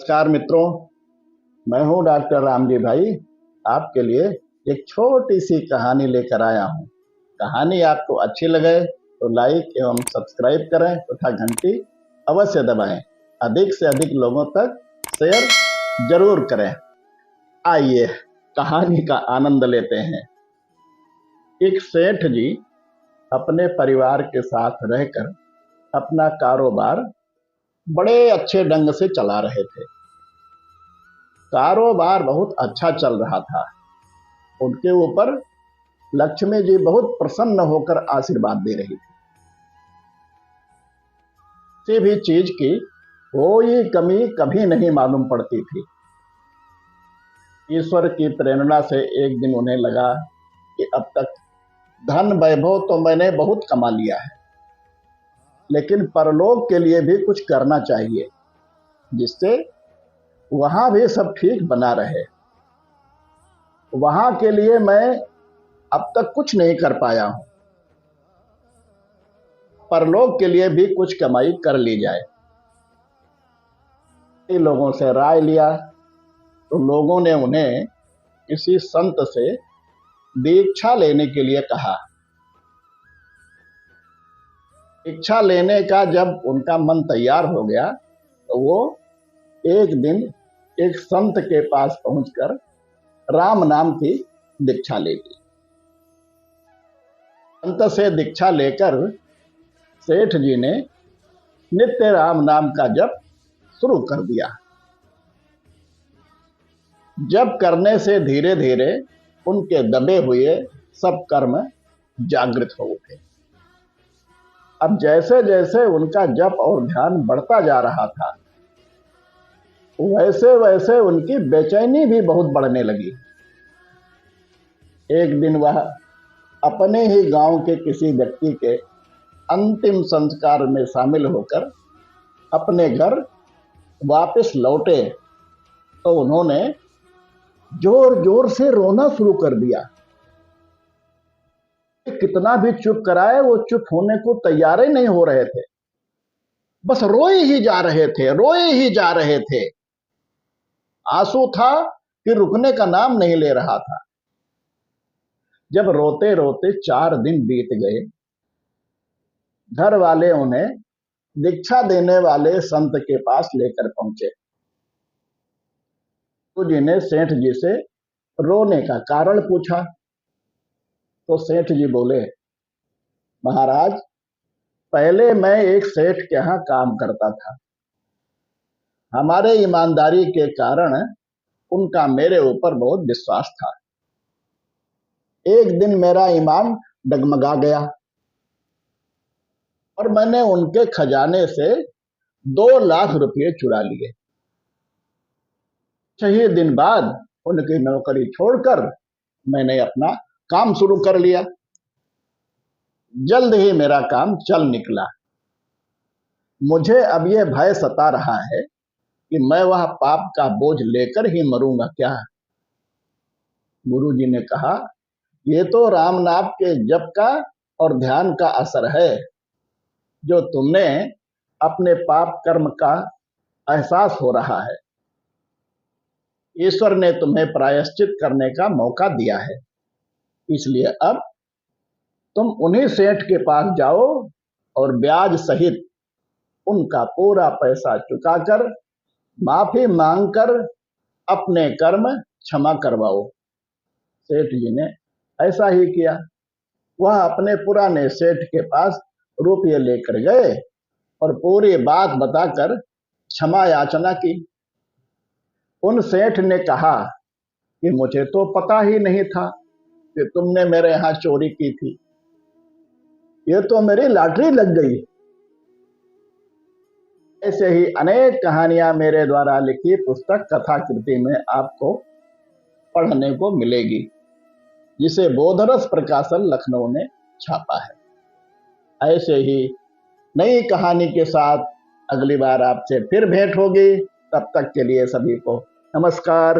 नमस्कार मित्रों, मैं हूं डॉक्टर रामजी भाई। आपके लिए एक छोटी सी कहानी लेकर आया हूं। कहानी आपको अच्छी लगे तो लाइक एवं सब्सक्राइब करें तथा घंटी अवश्य दबाएं। अधिक से अधिक लोगों तक शेयर जरूर करें। आइए कहानी का आनंद लेते हैं। एक सेठ जी अपने परिवार के साथ रहकर अपना कारोबार बड़े अच्छे ढंग से चला रहे थे। कारोबार बहुत अच्छा चल रहा था। उनके ऊपर लक्ष्मी जी बहुत प्रसन्न होकर आशीर्वाद दे रही थी। किसी भी चीज की कोई कमी कभी नहीं मालूम पड़ती थी। ईश्वर की प्रेरणा से एक दिन उन्हें लगा कि अब तक धन वैभव तो मैंने बहुत कमा लिया है, लेकिन परलोक के लिए भी कुछ करना चाहिए, जिससे वहां भी सब ठीक बना रहे। वहां के लिए मैं अब तक कुछ नहीं कर पाया हूं। परलोक के लिए भी कुछ कमाई कर ली जाए। लोगों से राय लिया तो लोगों ने उन्हें किसी संत से दीक्षा लेने के लिए कहा। दीक्षा लेने का जब उनका मन तैयार हो गया तो वो एक दिन एक संत के पास पहुंचकर राम नाम की दीक्षा ले ली। संत से दीक्षा लेकर सेठ जी ने नित्य राम नाम का जप शुरू कर दिया। जप करने से धीरे धीरे उनके दबे हुए सब कर्म जागृत हो उठे। अब जैसे जैसे उनका जप और ध्यान बढ़ता जा रहा था, वैसे वैसे उनकी बेचैनी भी बहुत बढ़ने लगी। एक दिन वह अपने ही गांव के किसी व्यक्ति के अंतिम संस्कार में शामिल होकर अपने घर वापस लौटे तो उन्होंने जोर जोर से रोना शुरू कर दिया। कितना भी चुप कराए वो चुप होने को तैयार ही नहीं हो रहे थे। बस रोए ही जा रहे थे, रोए ही जा रहे थे। आंसू था कि रुकने का नाम नहीं ले रहा था। जब रोते रोते 4 दिन बीत गए, घर वाले उन्हें दीक्षा देने वाले संत के पास लेकर पहुंचे। तो जी ने सेठ जी से रोने का कारण पूछा तो सेठ जी बोले, महाराज, पहले मैं एक सेठ के यहाँ काम करता था। हमारे ईमानदारी के कारण उनका मेरे ऊपर बहुत विश्वास था। एक दिन मेरा ईमान डगमगा गया और मैंने उनके खजाने से 2 लाख रुपये चुरा लिए। 6 दिन बाद उनकी नौकरी छोड़कर मैंने अपना काम शुरू कर लिया। जल्द ही मेरा काम चल निकला। मुझे अब यह भय सता रहा है कि मैं वह पाप का बोझ लेकर ही मरूंगा क्या। गुरु जी ने कहा, ये तो राम नाम के जप का और ध्यान का असर है, जो तुमने अपने पाप कर्म का एहसास हो रहा है। ईश्वर ने तुम्हें प्रायश्चित करने का मौका दिया है, इसलिए अब तुम उन्हीं सेठ के पास जाओ और ब्याज सहित उनका पूरा पैसा चुकाकर माफी मांगकर अपने कर्म क्षमा करवाओ। सेठ जी ने ऐसा ही किया। वह अपने पुराने सेठ के पास रुपये लेकर गए और पूरी बात बताकर क्षमा याचना की। उन सेठ ने कहा कि मुझे तो पता ही नहीं था कि तुमने मेरे यहाँ चोरी की थी। ये तो मेरी लॉटरी लग गई। ऐसे ही अनेक कहानियां मेरे द्वारा लिखी पुस्तक कथाकृति में आपको पढ़ने को मिलेगी, जिसे बोधरस प्रकाशन लखनऊ ने छापा है। ऐसे ही नई कहानी के साथ अगली बार आपसे फिर भेंट होगी। तब तक के लिए सभी को नमस्कार।